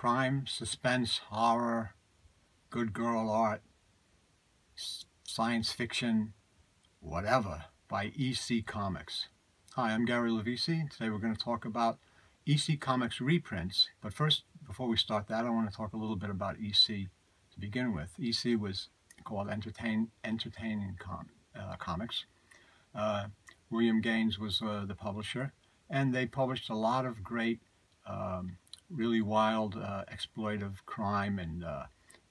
crime, suspense, horror, good girl art, science fiction, whatever, by EC Comics. Hi, I'm Gary Levisi. Today we're going to talk about EC Comics reprints. But first, before we start that, I want to talk a little bit about EC to begin with. EC was called Entertaining Comics. William Gaines was the publisher, and they published a lot of great, really wild, exploitive crime and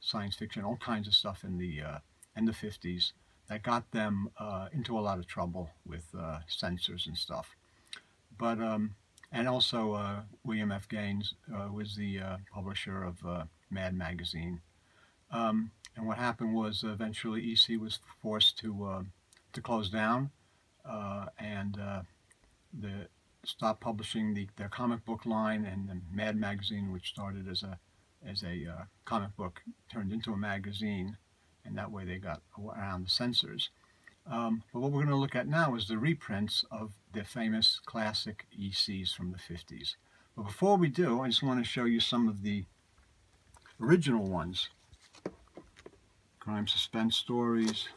science fiction, all kinds of stuff in the 50s that got them into a lot of trouble with censors and stuff. But and also William F. Gaines was the publisher of Mad Magazine. And what happened was eventually EC was forced to close down and stop publishing their comic book line, and the Mad Magazine, which started as a comic book, turned into a magazine, and that way they got around the censors. But what we're going to look at now is the reprints of the famous classic ECs from the 50s. But before we do, I just want to show you some of the original ones. Crime Suspense Stories.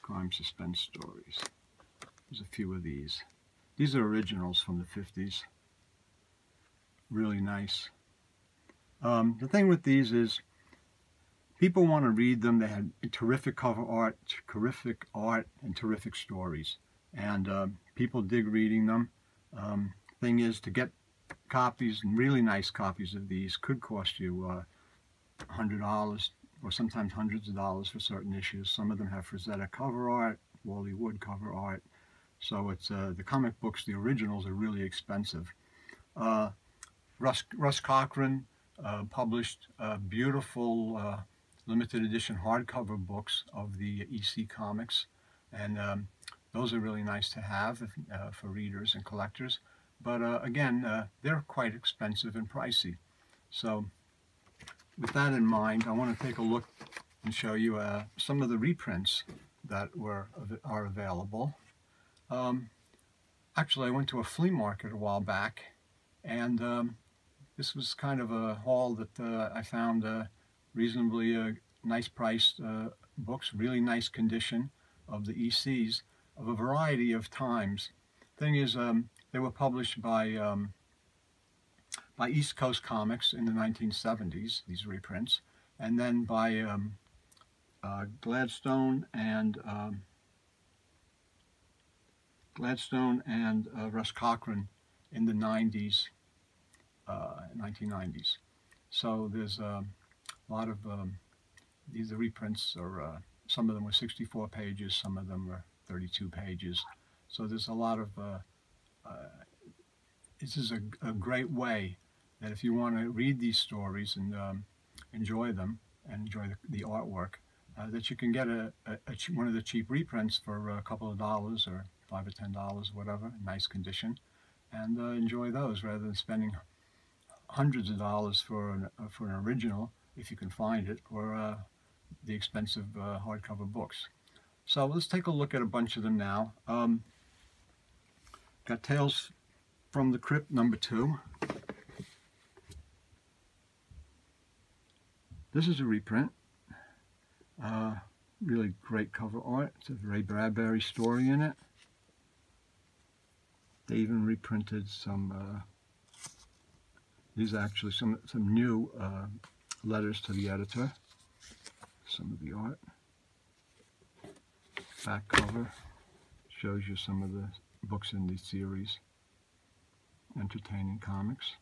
Crime Suspense Stories. There's a few of these. These are originals from the 50s. Really nice. The thing with these is people want to read them. They had terrific cover art, and terrific stories. And people dig reading them. Thing is, to get copies, really nice copies of these, could cost you $100 or sometimes hundreds of dollars for certain issues. Some of them have Frazetta cover art, Wally Wood cover art. So it's the comic books, the originals, are really expensive. Russ Cochran published beautiful limited edition hardcover books of the EC Comics, and those are really nice to have for readers and collectors. But again, they're quite expensive and pricey. So with that in mind, I want to take a look and show you some of the reprints that are available. Actually, I went to a flea market a while back, and this was kind of a haul that I found reasonably nice priced books, really nice condition of the ECs of a variety of times. Thing is, they were published by East Coast Comics in the 1970s, these reprints, and then by Gladstone and Russ Cochran in the 90s, 1990s. So there's a lot of these reprints are some of them were 64 pages, some of them were 32 pages. So there's a lot of this is a great way that if you want to read these stories and enjoy them and enjoy the artwork, that you can get one of the cheap reprints for a couple of dollars or $5 or $10, whatever, nice condition, and enjoy those rather than spending hundreds of dollars for an original, if you can find it, or the expensive hardcover books. So let's take a look at a bunch of them now. Got Tales from the Crypt #2. This is a reprint. Really great cover art. It's a Ray Bradbury story in it. They even reprinted some, these are actually some new letters to the editor. Some of the art. Back cover shows you some of the books in the series. Entertaining Comics.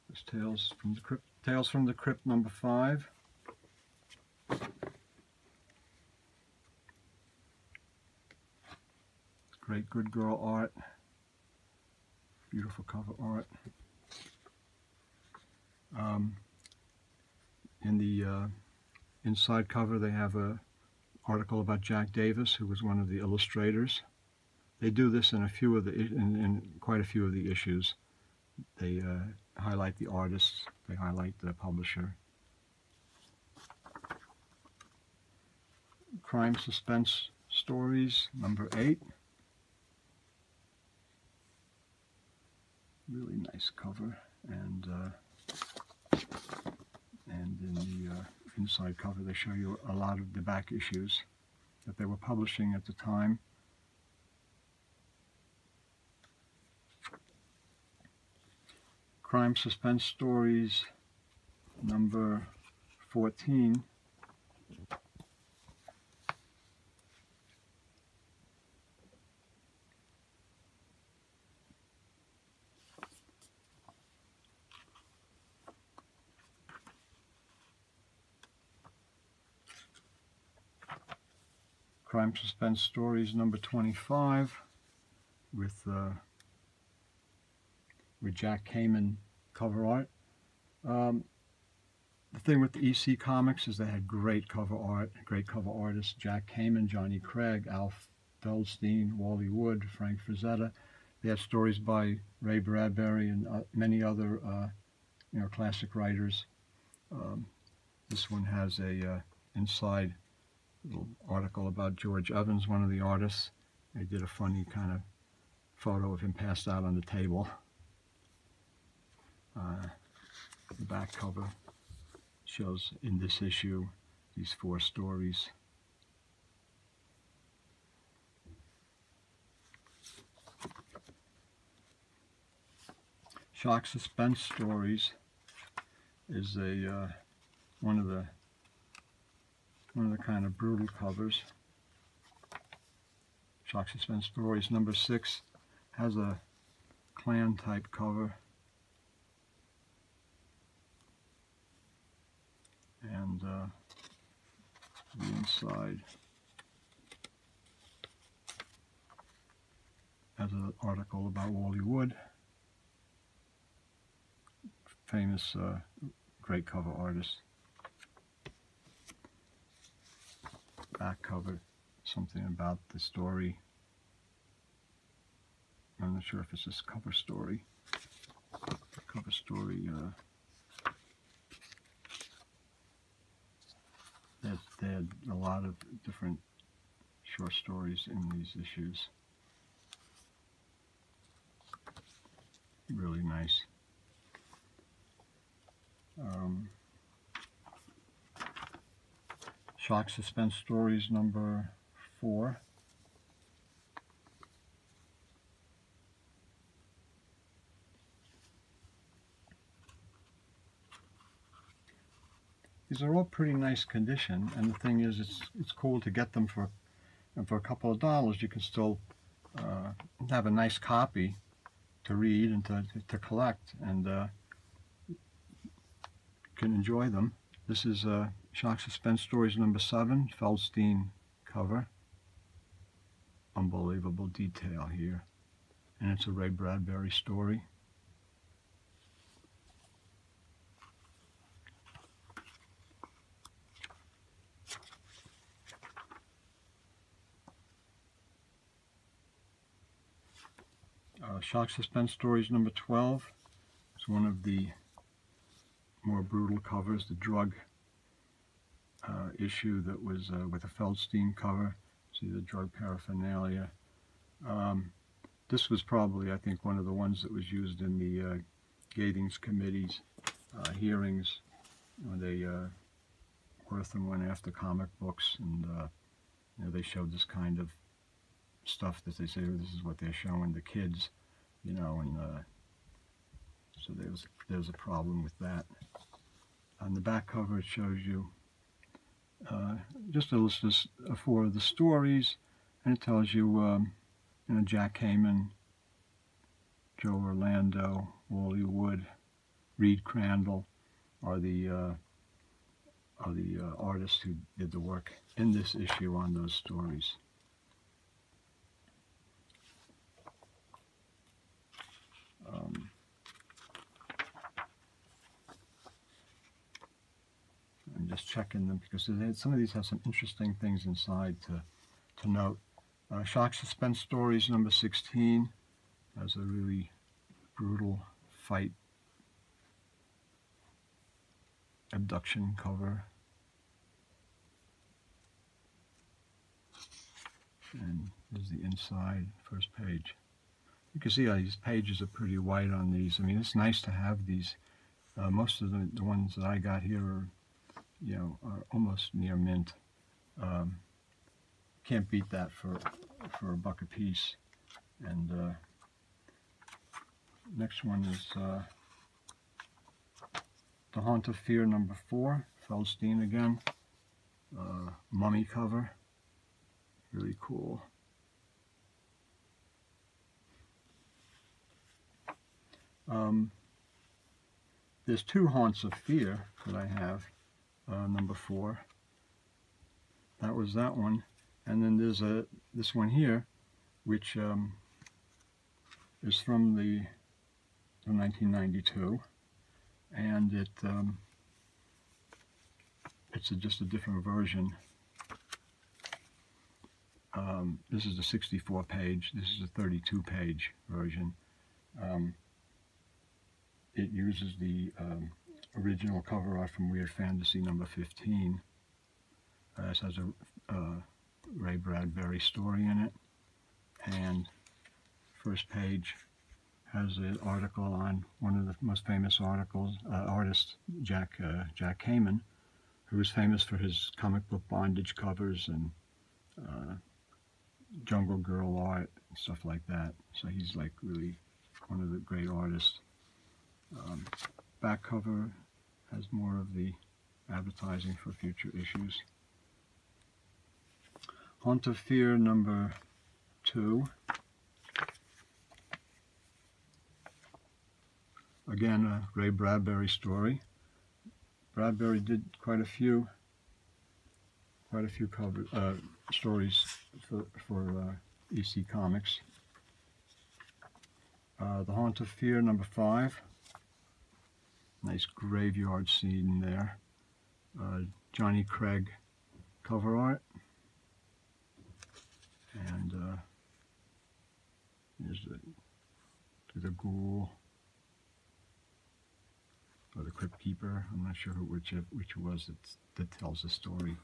There's Tales from the Crypt. Tales from the Crypt #5. Great good girl art. Beautiful cover art. In the inside cover they have an article about Jack Davis, who was one of the illustrators. They do this in quite a few of the issues. They highlight the artists, they highlight the publisher. Crime Suspense Stories #8. Really nice cover, and in the inside cover they show you a lot of the back issues that they were publishing at the time. Crime Suspense Stories number 14. Crime Suspense Stories number 25 with Jack Kamen cover art. The thing with the EC Comics is they had great cover art, great cover artists: Jack Kamen, Johnny Craig, Alf Feldstein, Wally Wood, Frank Frazetta. They had stories by Ray Bradbury and many other classic writers. This one has a inside little article about George Evans, one of the artists. They did a funny kind of photo of him passed out on the table. The back cover shows in this issue these 4 stories. Shock Suspense Stories is one of the kind of brutal covers. Shock Suspense Stories number 6 has a Klan type cover, and the inside has an article about Wally Wood, famous great cover artist. Back cover, something about the story. I'm not sure if it's this cover story. Cover story. They had a lot of different short stories in these issues. Really nice. Shock Suspense Stories number 4. These are all pretty nice condition, and the thing is, it's cool to get them for a couple of dollars. You can still have a nice copy to read and to collect, and you can enjoy them. This is Shock Suspense Stories number 7, Feldstein cover. Unbelievable detail here, and it's a Ray Bradbury story. Shock Suspense Stories number 12 is one of the more brutal covers, the drug issue that was with a Feldstein cover. See the drug paraphernalia. This was probably, I think, one of the ones that was used in the Gatings Committee's hearings when they Wortham went after comic books, and they showed this kind of stuff that they say, oh, this is what they're showing the kids, and so there's a problem with that. On the back cover it shows you just a list of 4 of the stories, and it tells you, Jack Kamen, Joe Orlando, Wally Wood, Reed Crandall are the artists who did the work in this issue on those stories. I'm just checking them because some of these have some interesting things inside to note. Shock Suspense Stories number 16 has a really brutal fight abduction cover. And there's the inside, first page. You can see how these pages are pretty white on these. I mean, it's nice to have these. Most of the ones that I got here are, are almost near mint. Can't beat that for $1 a piece. And next one is The Haunt of Fear #4, Feldstein again. Mummy cover. Really cool. There's 2 Haunts of Fear that I have, #4. That was that one. And then there's this one here, which is from 1992, and it's just a different version. This is the 64-page. This is a 32-page version. It uses the original cover art from Weird Fantasy #15. It has a Ray Bradbury story in it, and first page has an article on one of the most famous artists, Jack Kamen, who is famous for his comic book bondage covers and Jungle Girl art and stuff like that. So he's like really one of the great artists. Back cover has more of the advertising for future issues. Haunt of Fear #2. Again, a Ray Bradbury story. Bradbury did quite a few stories for EC Comics. The Haunt of Fear #5. Nice graveyard scene there. Johnny Craig cover art. And here's the ghoul, or the Crypt Keeper. I'm not sure which it was that tells the story.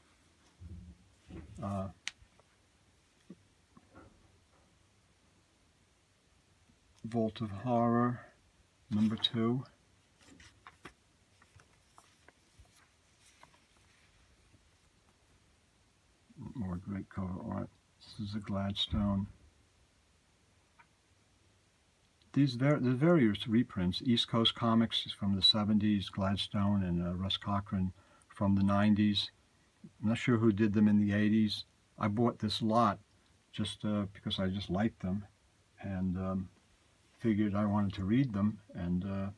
Vault of Horror #2. More great cover art. This is a Gladstone. There's various reprints. East Coast Comics is from the 70s, Gladstone, and Russ Cochran from the 90s. I'm not sure who did them in the 80s. I bought this lot just because I just liked them, and figured I wanted to read them, and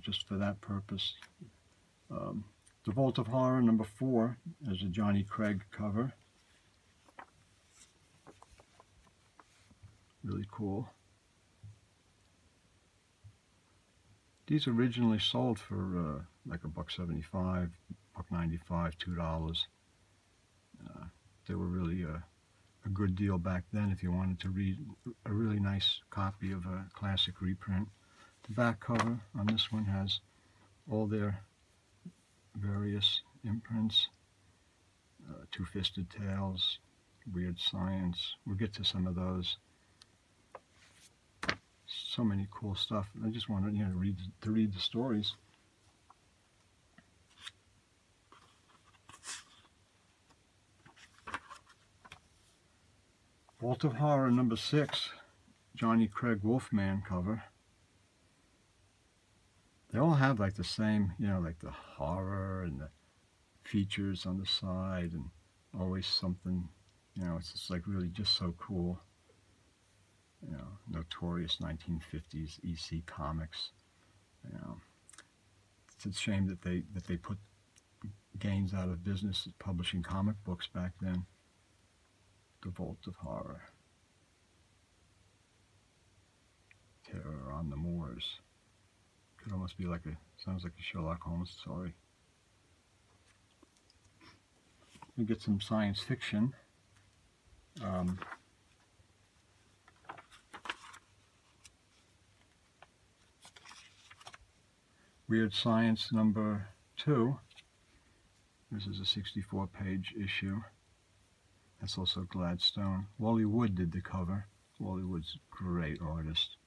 just for that purpose. The Vault of Horror #4 is a Johnny Craig cover. Really cool. These originally sold for like $1.75, $1.95, $2. They were really a good deal back then if you wanted to read a really nice copy of a classic reprint. The back cover on this one has all their various imprints. Twofisted Tales, Weird Science. We'll get to some of those. So many cool stuff. I just wanted to read the stories. Vault of Horror #6, Johnny Craig Wolfman cover. They all have like the same, like the horror and the features on the side, and always something, it's just like really just so cool. Notorious 1950s EC Comics. It's a shame that they put Gaines out of business publishing comic books back then. The Vault of Horror. Terror on the Moors. Could almost be sounds like a Sherlock Holmes story. We get some science fiction. Weird Science #2. This is a 64-page issue. That's also Gladstone. Wally Wood did the cover. Hollywood's a great artist.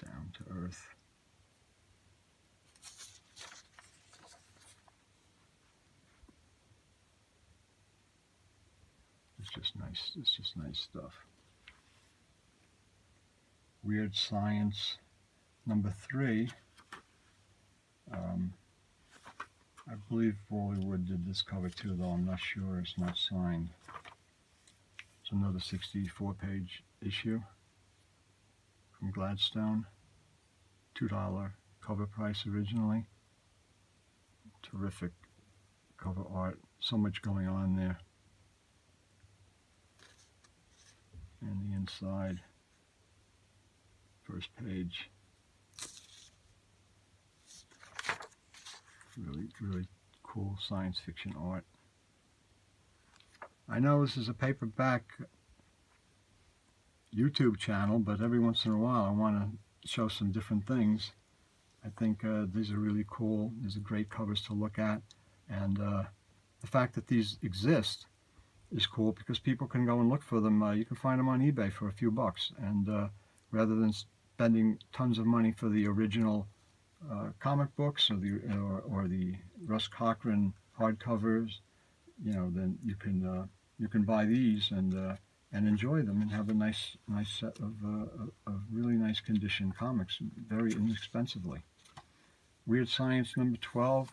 Down to earth. It's just nice. It's just nice stuff. Weird Science #3. I believe Bollywood did this cover too, though I'm not sure. It's not signed. It's another 64-page issue from Gladstone. $2 cover price originally. Terrific cover art. So much going on there. And the inside, first page. Really, really cool science fiction art. I know this is a paperback YouTube channel, but every once in a while I want to show some different things. I think these are really cool. These are great covers to look at, and the fact that these exist is cool because people can go and look for them. You can find them on eBay for a few bucks, and rather than spending tons of money for the original comic books or the Russ Cochran hardcovers, you know, then you can buy these and enjoy them and have a nice set of really nice condition comics very inexpensively. Weird Science #12,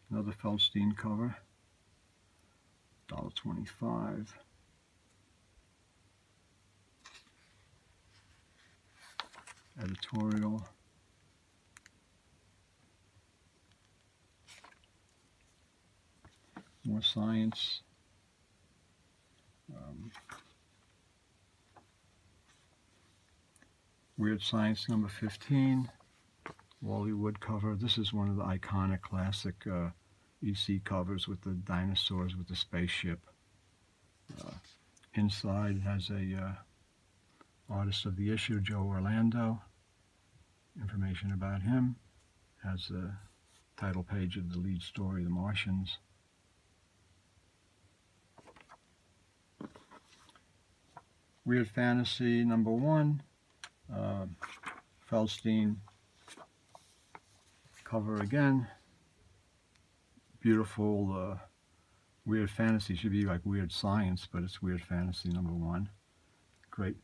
another Feldstein cover, $1.25. Editorial. More science. Weird Science #15, Wally Wood cover. This is one of the iconic classic EC covers with the dinosaurs with the spaceship. Inside has a artist of the issue, Joe Orlando. Information about him. Has the title page of the lead story, The Martians. Weird Fantasy #1, Feldstein cover again. Beautiful Weird Fantasy. Should be like Weird Science, but it's Weird Fantasy #1. Great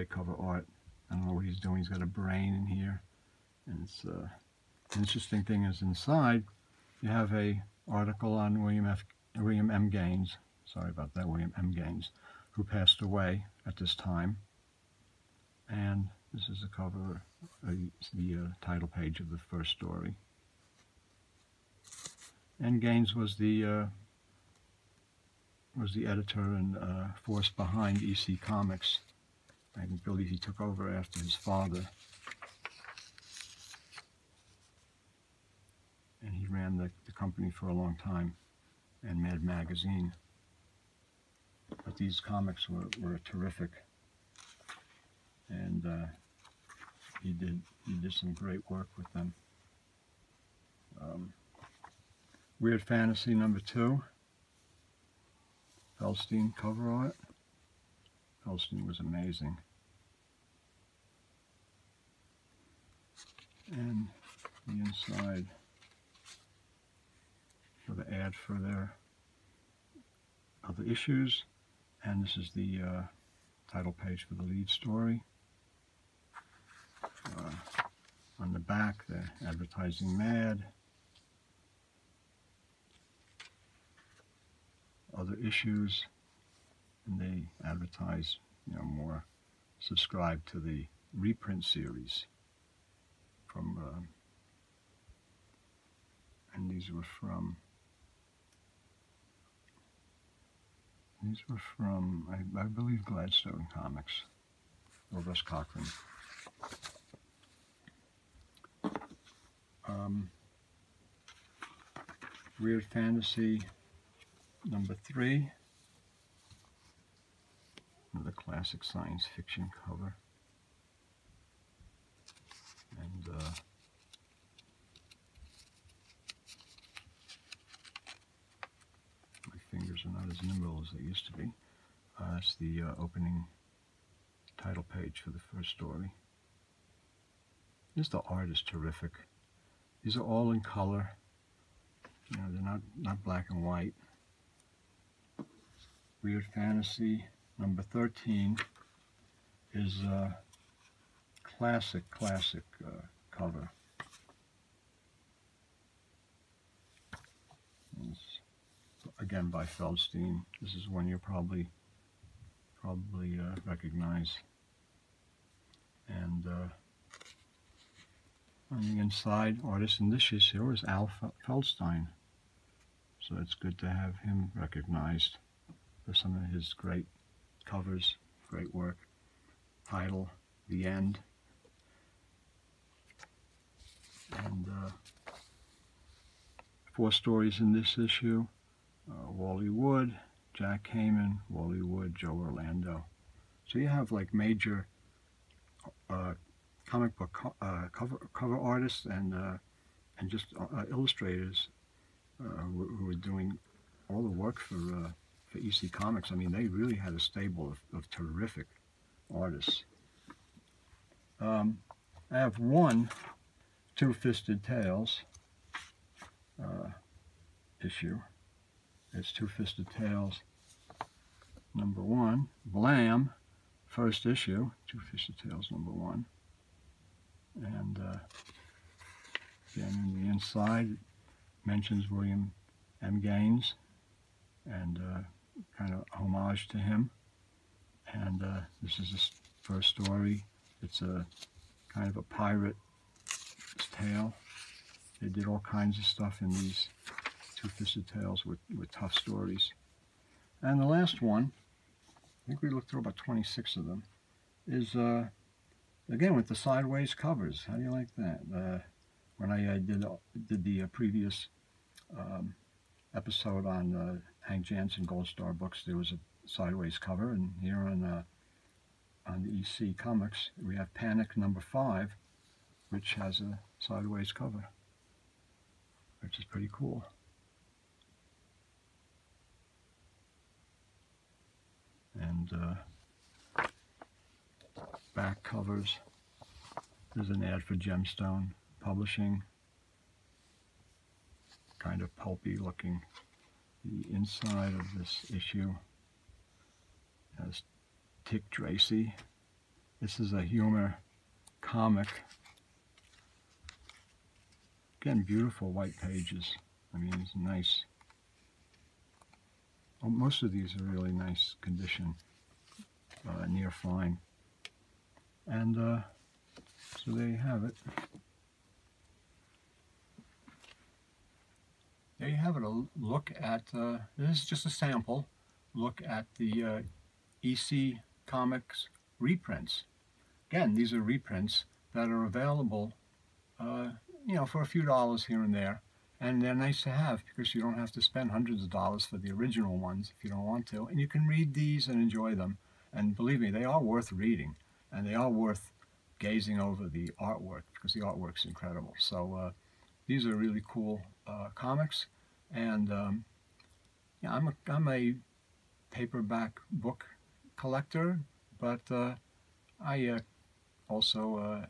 cover art. I don't know what he's doing. He's got a brain in here, and it's the interesting thing is inside you have a article on William M. Gaines. Sorry about that, William M. Gaines, who passed away at this time. And this is the cover, the title page of the first story. And Gaines was the editor and force behind EC Comics. I believe he took over after his father. And he ran the company for a long time, and Mad Magazine. But these comics were terrific, and he did some great work with them. Weird Fantasy #2, Feldstein cover art. Feldstein was amazing. And the inside for the ad for their other issues. And this is the title page for the lead story. On the back, they're advertising Mad. Other issues, and they advertise, you know, more. Subscribe to the reprint series from, and these were from. I believe, Gladstone Comics, or Russ Cochran. Weird Fantasy #3, another classic science fiction cover. And they used to be. That's the opening title page for the first story. The art is terrific. These are all in color. You know, they're not black and white. Weird Fantasy number 13 is a classic cover. It's, again, by Feldstein. This is one you probably recognize. And on the inside, artist in this issue is Al Feldstein. So it's good to have him recognized for some of his great covers, great work. Title, The End. And 4 stories in this issue. Wally Wood, Jack Kamen, Wally Wood, Joe Orlando. So you have like major comic book cover artists and just illustrators who are doing all the work for EC Comics. I mean, they really had a stable of terrific artists. I have one Twofisted Tales issue. It's Twofisted Tales number 1. Blam, first issue, Twofisted Tales number 1. And again, in the inside, it mentions William M. Gaines and kind of homage to him. And this is his first story. It's a kind of a pirate tale. They did all kinds of stuff in these Twofisted Tales with tough stories. And the last one, I think we looked through about 26 of them, is again with the sideways covers. How do you like that? When I did the previous episode on Hank Jansen Gold Star books, there was a sideways cover, and here on the EC Comics we have Panic number 5, which has a sideways cover, which is pretty cool. And back covers. There's an ad for Gemstone Publishing. Kind of pulpy looking. The inside of this issue has Dick Tracy. This is a humor comic. Again, beautiful white pages. I mean, it's nice. Oh, most of these are really nice condition, near fine. And so there you have it. There you have it, a look at, this is just a sample, look at the EC Comics reprints. Again, these are reprints that are available, you know, for a few dollars here and there. And they're nice to have because you don't have to spend hundreds of dollars for the original ones if you don't want to. And you can read these and enjoy them. And believe me, they are worth reading. And they are worth gazing over the artwork because the artwork's incredible. So these are really cool comics. And yeah, I'm a paperback book collector, but I also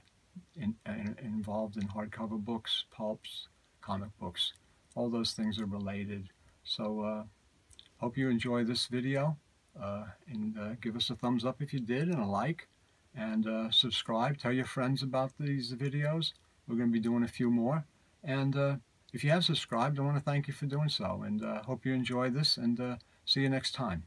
involved in hardcover books, pulps, comic books. All those things are related. So hope you enjoy this video, and give us a thumbs up if you did, and a like, and subscribe. Tell your friends about these videos. We're going to be doing a few more, and if you have subscribed, I want to thank you for doing so, and hope you enjoy this, and see you next time.